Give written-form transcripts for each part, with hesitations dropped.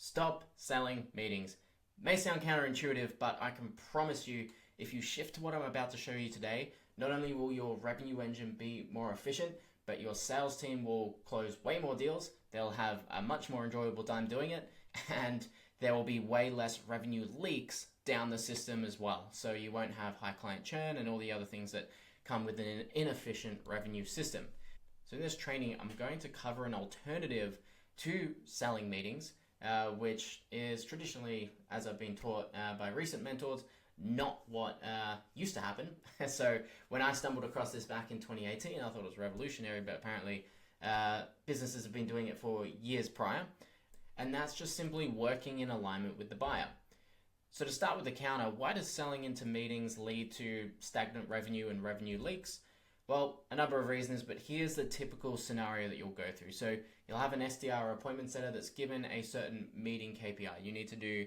Stop selling meetings. May sound counterintuitive, but I can promise you, if you shift to what I'm about to show you today, not only will your revenue engine be more efficient, but your sales team will close way more deals. They'll have a much more enjoyable time doing it, and there will be way less revenue leaks down the system as well. So you won't have high client churn and all the other things that come with an inefficient revenue system. So in this training, I'm going to cover an alternative to selling meetings, which is traditionally, as I've been taught by recent mentors, not what used to happen. So when I stumbled across this back in 2018, I thought it was revolutionary, but apparently businesses have been doing it for years prior. And that's just simply working in alignment with the buyer. So to start with the counter, why does selling into meetings lead to stagnant revenue and revenue leaks? Well, a number of reasons, but here's the typical scenario that you'll go through. So you'll have an SDR or appointment setter that's given a certain meeting KPI. You need to do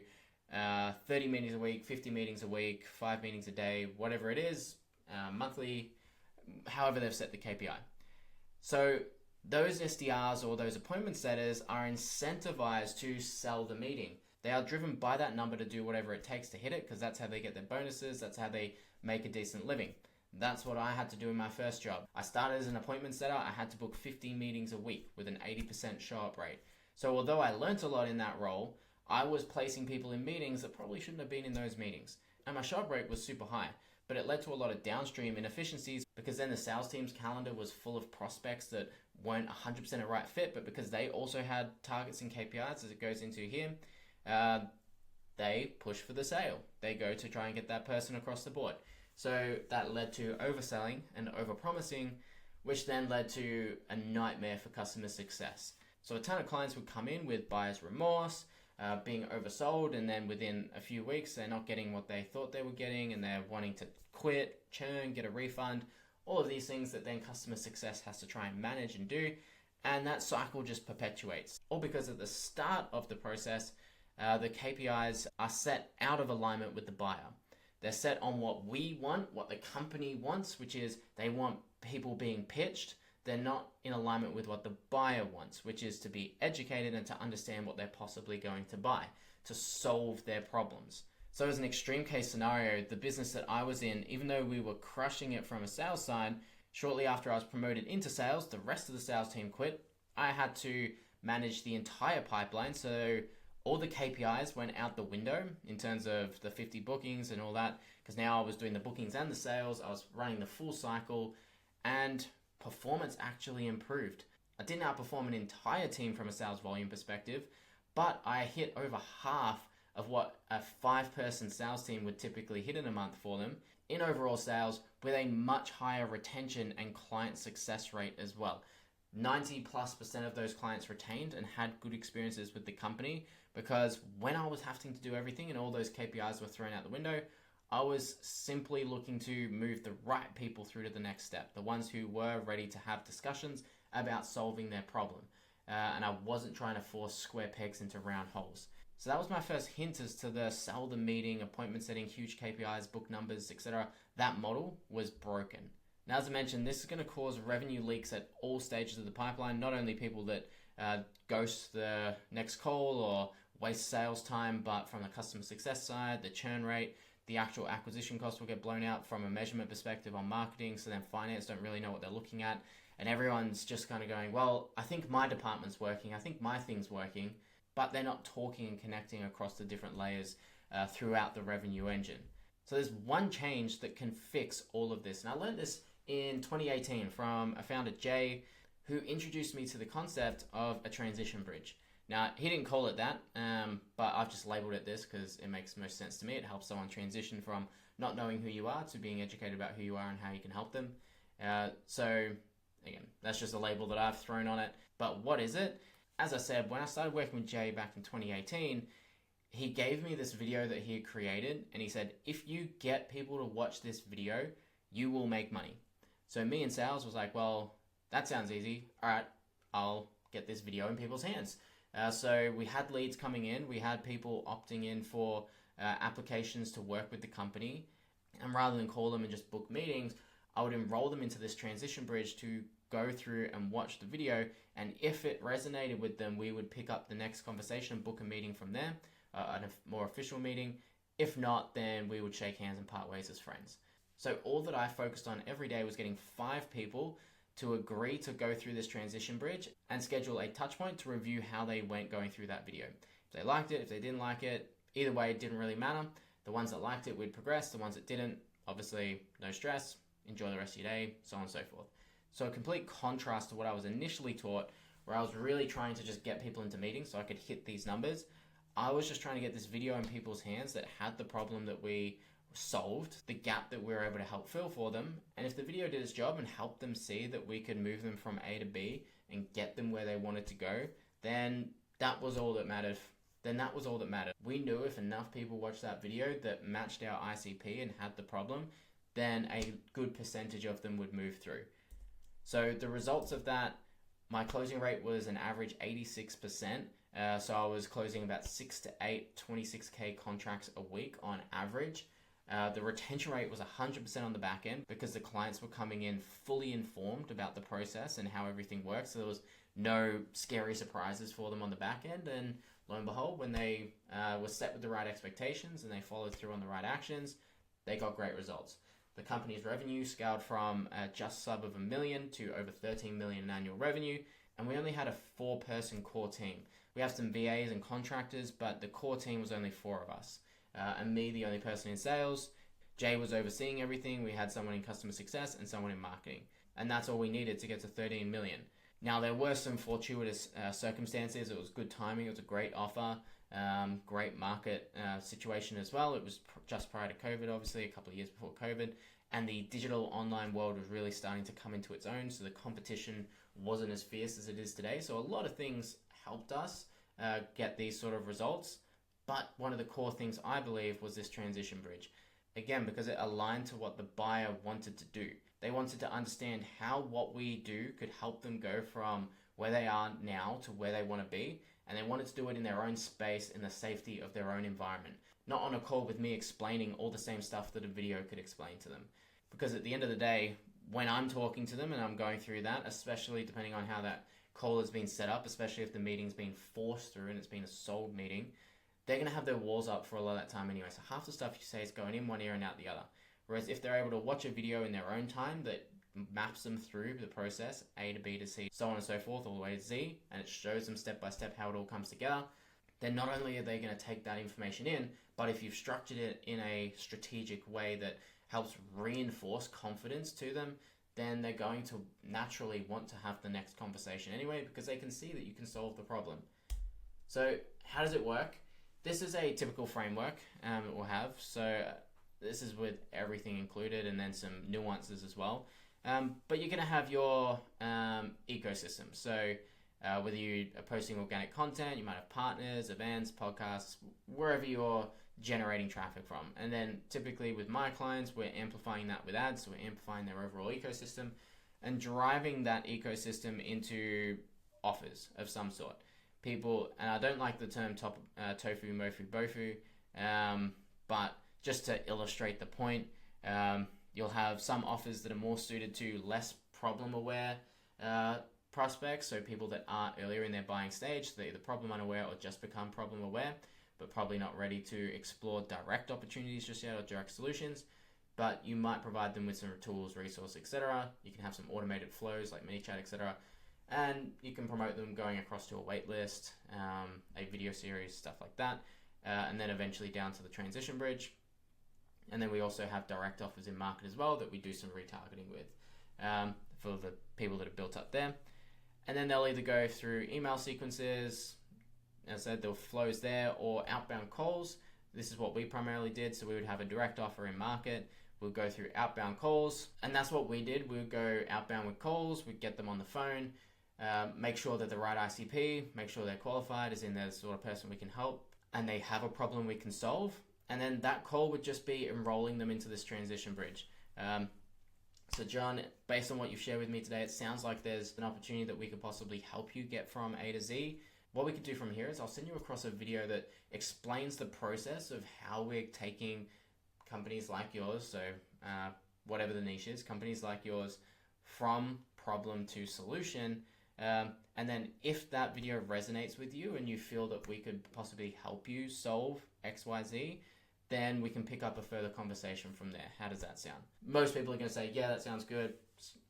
30 meetings a week, 50 meetings a week, 5 meetings a day, whatever it is, monthly, however they've set the KPI. So those SDRs or those appointment setters are incentivized to sell the meeting. They are driven by that number to do whatever it takes to hit it, because that's how they get their bonuses, that's how they make a decent living. That's what I had to do in my first job. I started as an appointment setter. I had to book 15 meetings a week with an 80% show-up rate. So although I learnt a lot in that role, I was placing people in meetings that probably shouldn't have been in those meetings. And my show-up rate was super high, but it led to a lot of downstream inefficiencies, because then the sales team's calendar was full of prospects that weren't 100% a right fit, but because they also had targets and KPIs, as it goes into here, they push for the sale. They go to try and get that person across the board. So that led to overselling and overpromising, which then led to a nightmare for customer success. So a ton of clients would come in with buyer's remorse, being oversold, and then within a few weeks they're not getting what they thought they were getting, and they're wanting to quit, churn, get a refund, all of these things that then customer success has to try and manage and do, and that cycle just perpetuates. All because at the start of the process, the KPIs are set out of alignment with the buyer. They're set on what we want, what the company wants, which is they want people being pitched. They're not in alignment with what the buyer wants, which is to be educated and to understand what they're possibly going to buy, to solve their problems. So as an extreme case scenario, the business that I was in, even though we were crushing it from a sales side, shortly after I was promoted into sales, the rest of the sales team quit. I had to manage the entire pipeline, so all the KPIs went out the window in terms of the 50 bookings and all that, because now I was doing the bookings and the sales, I was running the full cycle, and performance actually improved. I didn't outperform an entire team from a sales volume perspective, but I hit over half of what a 5-person sales team would typically hit in a month for them in overall sales, with a much higher retention and client success rate as well. 90+% of those clients retained and had good experiences with the company, because when I was having to do everything and all those KPIs were thrown out the window, I was simply looking to move the right people through to the next step, the ones who were ready to have discussions about solving their problem. And I wasn't trying to force square pegs into round holes. So that was my first hint as to the sell the meeting, appointment setting, huge KPIs, book numbers, etc. That model was broken. Now, as I mentioned, this is going to cause revenue leaks at all stages of the pipeline, not only people that ghost the next call or waste sales time, but from the customer success side, the churn rate, the actual acquisition cost will get blown out from a measurement perspective on marketing, so then finance don't really know what they're looking at, and everyone's just kind of going, well, I think my department's working, I think my thing's working, but they're not talking and connecting across the different layers throughout the revenue engine. So there's one change that can fix all of this, and I learned this in 2018 from a founder, Jay, who introduced me to the concept of a transition bridge. Now, he didn't call it that, but I've just labeled it this because it makes most sense to me. It helps someone transition from not knowing who you are to being educated about who you are and how you can help them. So, again, that's just a label that I've thrown on it. But what is it? As I said, when I started working with Jay back in 2018, he gave me this video that he had created, and he said, if you get people to watch this video, you will make money. So me in sales was like, well, that sounds easy. All right, I'll get this video in people's hands. So we had leads coming in. We had people opting in for applications to work with the company. And rather than call them and just book meetings, I would enroll them into this transition bridge to go through and watch the video, and if it resonated with them, we would pick up the next conversation and book a meeting from there, a more official meeting. If not, then we would shake hands and part ways as friends. So all that I focused on every day was getting 5 people to agree to go through this transition bridge and schedule a touch point to review how they went going through that video. If they liked it, if they didn't like it, either way, it didn't really matter. The ones that liked it, we'd progress. The ones that didn't, obviously, no stress, enjoy the rest of your day, so on and so forth. So a complete contrast to what I was initially taught, where I was really trying to just get people into meetings so I could hit these numbers. I was just trying to get this video in people's hands that had the problem that we solved, the gap that we were able to help fill for them. And if the video did its job and helped them see that we could move them from A to B and get them where they wanted to go, then that was all that mattered. We knew if enough people watched that video that matched our ICP and had the problem, then a good percentage of them would move through. So the results of that, my closing rate was an average 86%. So I was closing about 6 to 8 26K contracts a week on average. The retention rate was 100% on the back end because the clients were coming in fully informed about the process and how everything works. So there was no scary surprises for them on the back end. And lo and behold, when they were set with the right expectations and they followed through on the right actions, they got great results. The company's revenue scaled from just sub of $1 million to over $13 million in annual revenue. And we only had a 4-person core team. We have some VAs and contractors, but the core team was only 4 of us. And me, the only person in sales. Jay was overseeing everything. We had someone in customer success and someone in marketing. And that's all we needed to get to 13 million. Now, there were some fortuitous circumstances. It was good timing. It was a great offer, great market situation as well. It was just prior to COVID, obviously, a couple of years before COVID. And the digital online world was really starting to come into its own. So the competition wasn't as fierce as it is today. So a lot of things helped us get these sort of results. But one of the core things I believe was this transition bridge. Again, because it aligned to what the buyer wanted to do. They wanted to understand how what we do could help them go from where they are now to where they want to be. And they wanted to do it in their own space, in the safety of their own environment. Not on a call with me explaining all the same stuff that a video could explain to them. Because at the end of the day, when I'm talking to them and I'm going through that, especially depending on how that call has been set up, especially if the meeting's been forced through and it's been a sold meeting, they're going to have their walls up for a lot of that time anyway. So half the stuff you say is going in one ear and out the other. Whereas if they're able to watch a video in their own time that maps them through the process, A to B to C, so on and so forth, all the way to Z, and it shows them step by step how it all comes together, then not only are they going to take that information in, but if you've structured it in a strategic way that helps reinforce confidence to them, then they're going to naturally want to have the next conversation anyway, because they can see that you can solve the problem. So how does it work? This is a typical framework it will have. So this is with everything included and then some nuances as well. But you're going to have your ecosystem. So whether you are posting organic content, you might have partners, events, podcasts, wherever you're generating traffic from. And then typically with my clients, we're amplifying that with ads. So we're amplifying their overall ecosystem and driving that ecosystem into offers of some sort. People, and I don't like the term tofu, mofu, bofu, but just to illustrate the point, you'll have some offers that are more suited to less problem-aware prospects, so people that are earlier in their buying stage, they're either problem-unaware or just become problem-aware, but probably not ready to explore direct opportunities just yet or direct solutions. But you might provide them with some tools, resources, etc. You can have some automated flows like ManyChat, etc. And you can promote them going across to a wait list, a video series, stuff like that, and then eventually down to the transition bridge. And then we also have direct offers in market as well that we do some retargeting with for the people that have built up there. And then they'll either go through email sequences, as I said, there were flows there, or outbound calls. This is what we primarily did. So we would have a direct offer in market. We'll go through outbound calls. And that's what we did. We would go outbound with calls. We'd get them on the phone. Make sure they're the right ICP, make sure they're qualified, as in they're the sort of person we can help, and they have a problem we can solve. And then that call would just be enrolling them into this transition bridge. So John, based on what you've shared with me today, it sounds like there's an opportunity that we could possibly help you get from A to Z. What we could do from here is I'll send you across a video that explains the process of how we're taking companies like yours, so whatever the niche is, companies like yours, from problem to solution. And then if that video resonates with you and you feel that we could possibly help you solve XYZ, then we can pick up a further conversation from there. How does that sound? Most people are going to say, yeah, that sounds good.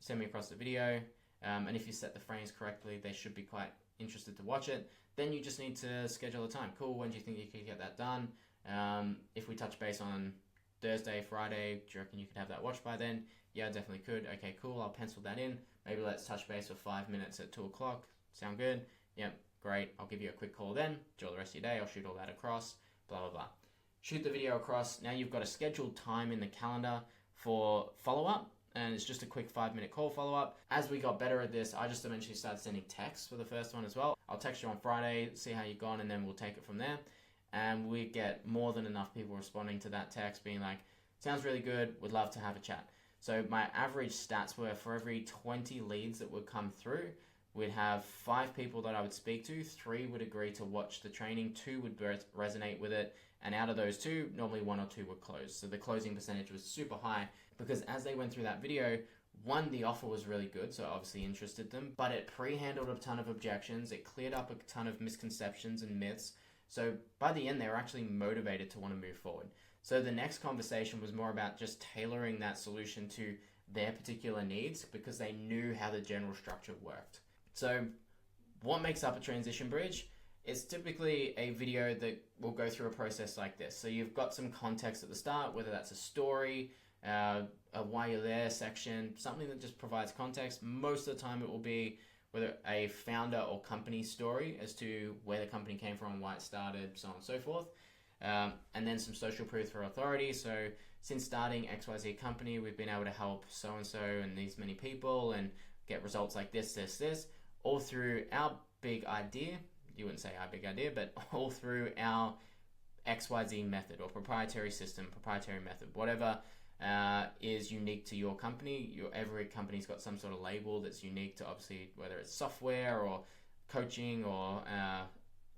Send me across the video. And if you set the frames correctly, they should be quite interested to watch it. Then you just need to schedule a time. Cool, when do you think you could get that done? If we touch base on Thursday, Friday, do you reckon you could have that watched by then? Yeah, definitely could. Okay, cool, I'll pencil that in. Maybe let's touch base for 5 minutes at 2 o'clock. Sound good? Yep, great. I'll give you a quick call then. Enjoy the rest of your day. I'll shoot all that across, blah, blah, blah. Shoot the video across. Now you've got a scheduled time in the calendar for follow-up, and it's just a quick 5-minute call follow-up. As we got better at this, I just eventually started sending texts for the first one as well. I'll text you on Friday, see how you've gone, and then we'll take it from there. And we get more than enough people responding to that text being like, sounds really good, would love to have a chat. So my average stats were for every 20 leads that would come through, we'd have 5 people that I would speak to, 3 would agree to watch the training, 2 would resonate with it, and out of those 2, normally 1 or 2 would close. So the closing percentage was super high because as they went through that video, 1, the offer was really good, so obviously interested them, but it pre-handled a ton of objections, it cleared up a ton of misconceptions and myths, so by the end they were actually motivated to want to move forward. So the next conversation was more about just tailoring that solution to their particular needs because they knew how the general structure worked. So what makes up a transition bridge? It's typically a video that will go through a process like this. So you've got some context at the start, whether that's a story, a why you're there section, something that just provides context. Most of the time it will be whether a founder or company story as to where the company came from, why it started, so on and so forth. And then some social proof for authority. So since starting XYZ company, we've been able to help so-and-so and these many people and get results like this, all through our big idea. You wouldn't say our big idea, but all through our XYZ method or proprietary system, proprietary method, whatever is unique to your company. Every company's got some sort of label that's unique to obviously whether it's software or coaching or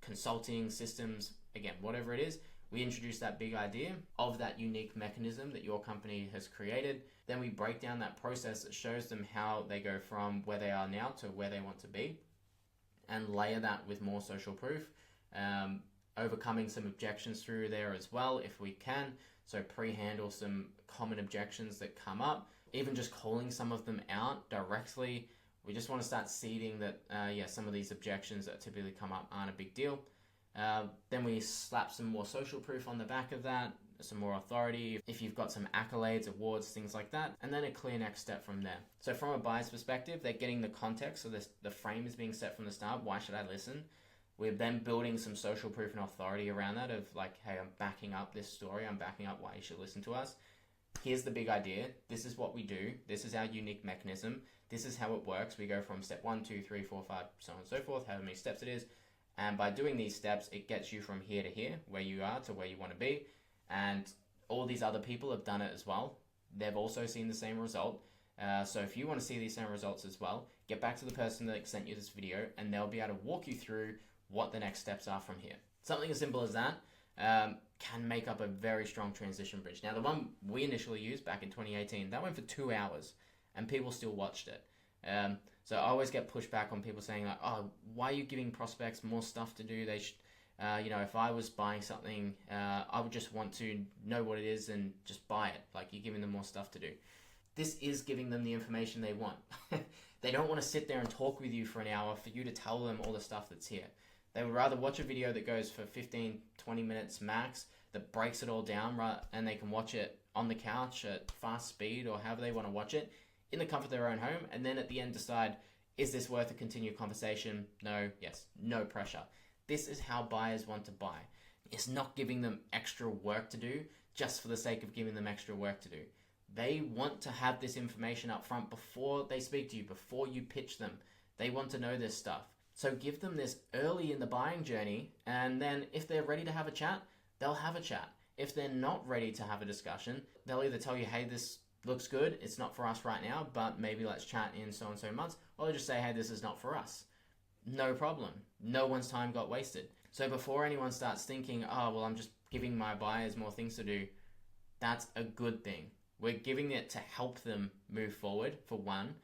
consulting systems, again, whatever it is. We introduce that big idea of that unique mechanism that your company has created. Then we break down that process that shows them how they go from where they are now to where they want to be and layer that with more social proof, overcoming some objections through there as well if we can. So pre-handle some common objections that come up, even just calling some of them out directly. We just want to start seeding that, some of these objections that typically come up aren't a big deal. Then we slap some more social proof on the back of that, some more authority, if you've got some accolades, awards, things like that, and then a clear next step from there. So from a buyer's perspective, they're getting the context, so the frame is being set from the start. Why should I listen? We're then building some social proof and authority around that of like, hey, I'm backing up this story, I'm backing up why you should listen to us. Here's the big idea. This is what we do. This is our unique mechanism. This is how it works. We go from step 1, 2, 3, 4, 5, so on and so forth, however many steps it is. And by doing these steps, it gets you from here to here, where you are to where you want to be. And all these other people have done it as well. They've also seen the same result. So if you want to see these same results as well, get back to the person that sent you this video and they'll be able to walk you through what the next steps are from here. Something as simple as that can make up a very strong transition bridge. Now, the one we initially used back in 2018, that went for 2 hours and people still watched it. So I always get pushback on people saying like, oh, why are you giving prospects more stuff to do? They should, if I was buying something, I would just want to know what it is and just buy it. Like, you're giving them more stuff to do. This is giving them the information they want. They don't want to sit there and talk with you for an hour for you to tell them all the stuff that's here. They would rather watch a video that goes for 15, 20 minutes max, that breaks it all down, right, and they can watch it on the couch at fast speed or however they want to watch it, in the comfort of their own home, and then at the end decide, is this worth a continued conversation? No, yes, no pressure. This is how buyers want to buy. It's not giving them extra work to do just for the sake of giving them extra work to do. They want to have this information up front before they speak to you, before you pitch them. They want to know this stuff. So give them this early in the buying journey, and then if they're ready to have a chat, they'll have a chat. If they're not ready to have a discussion, they'll either tell you, hey, this looks good, it's not for us right now, but maybe let's chat in so and so months, or just say, hey, this is not for us. No problem. No one's time got wasted. So before anyone starts thinking, oh, well, I'm just giving my buyers more things to do, that's a good thing. We're giving it to help them move forward, for one,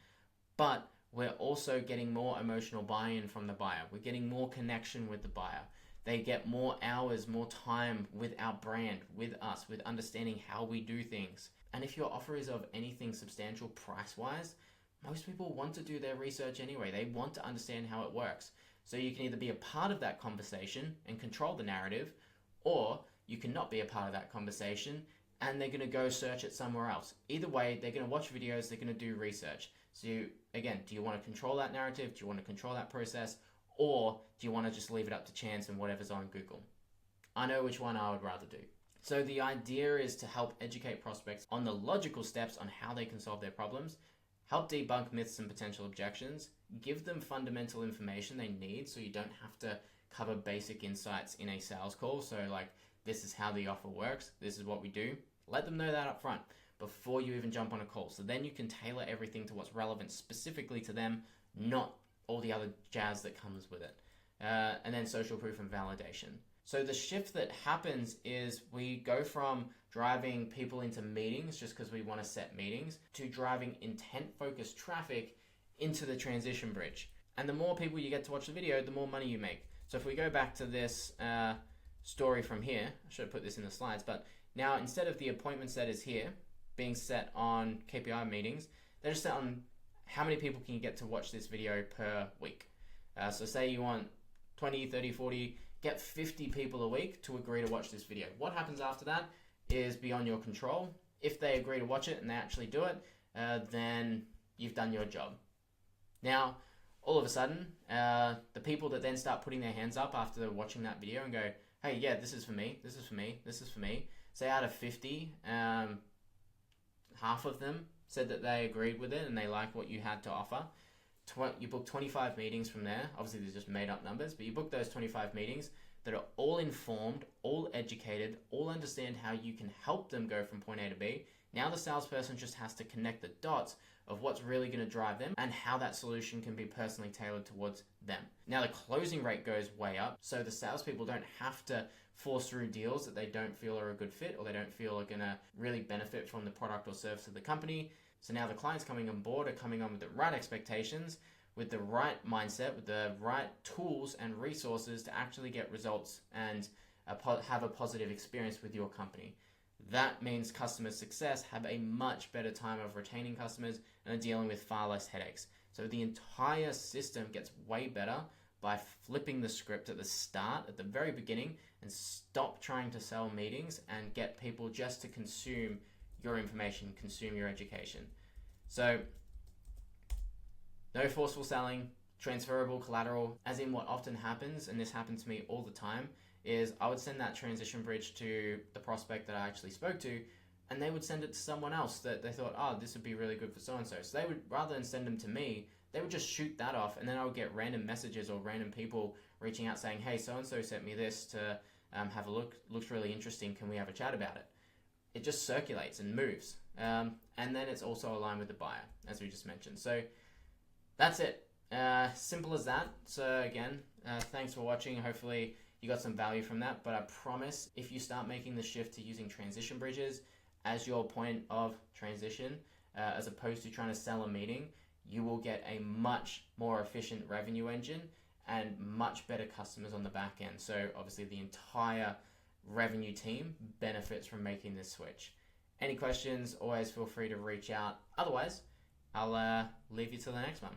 but we're also getting more emotional buy-in from the buyer. We're getting more connection with the buyer. They get more hours, more time with our brand, with us, with understanding how we do things. And if your offer is of anything substantial price-wise, most people want to do their research anyway. They want to understand how it works. So you can either be a part of that conversation and control the narrative, or you cannot be a part of that conversation and they're going to go search it somewhere else. Either way, they're going to watch videos, they're going to do research. So again, do you want to control that narrative? Do you want to control that process? Or do you want to just leave it up to chance and whatever's on Google? I know which one I would rather do. So the idea is to help educate prospects on the logical steps on how they can solve their problems, help debunk myths and potential objections, give them fundamental information they need so you don't have to cover basic insights in a sales call. So like, this is how the offer works, this is what we do. Let them know that up front before you even jump on a call. So then you can tailor everything to what's relevant specifically to them, not all the other jazz that comes with it. And then social proof and validation. So the shift that happens is we go from driving people into meetings just because we want to set meetings to driving intent-focused traffic into the transition bridge. And the more people you get to watch the video, the more money you make. So if we go back to this story from here, I should have put this in the slides, but now instead of the appointment set is here, being set on KPI meetings, they're just set on how many people can you get to watch this video per week. So say you want 20, 30, 40, get 50 people a week to agree to watch this video. What happens after that is beyond your control. If they agree to watch it and they actually do it, then you've done your job. Now, all of a sudden, the people that then start putting their hands up after watching that video and go, hey, yeah, this is for me, this is for me, this is for me. Say out of 50, half of them said that they agreed with it and they liked what you had to offer. You book 25 meetings from there. Obviously, these are just made up numbers, but you book those 25 meetings that are all informed, all educated, all understand how you can help them go from point A to B. Now the salesperson just has to connect the dots of what's really going to drive them and how that solution can be personally tailored towards them. Now the closing rate goes way up, so the salespeople don't have to force through deals that they don't feel are a good fit or they don't feel are going to really benefit from the product or service of the company. So now the clients coming on board are coming on with the right expectations, with the right mindset, with the right tools and resources to actually get results and have a positive experience with your company. That means customer success have a much better time of retaining customers and are dealing with far less headaches. So the entire system gets way better by flipping the script at the start, at the very beginning, and stop trying to sell meetings and get people just to consume your information, consume your education. So no forceful selling, transferable collateral, as in what often happens, and this happened to me all the time, is I would send that transition bridge to the prospect that I actually spoke to, and they would send it to someone else that they thought, oh, this would be really good for so-and-so. So they would, rather than send them to me, they would just shoot that off, and then I would get random messages or random people reaching out saying, hey, so-and-so sent me this to have a look, looks really interesting, can we have a chat about it? It just circulates and moves. And then it's also aligned with the buyer, as we just mentioned. So that's it. Simple as that. So again, thanks for watching. Hopefully you got some value from that. But I promise if you start making the shift to using transition bridges as your point of transition, as opposed to trying to sell a meeting, you will get a much more efficient revenue engine and much better customers on the back end. So obviously the entire revenue team benefits from making this switch. Any questions, always feel free to reach out. Otherwise, I'll leave you till the next one.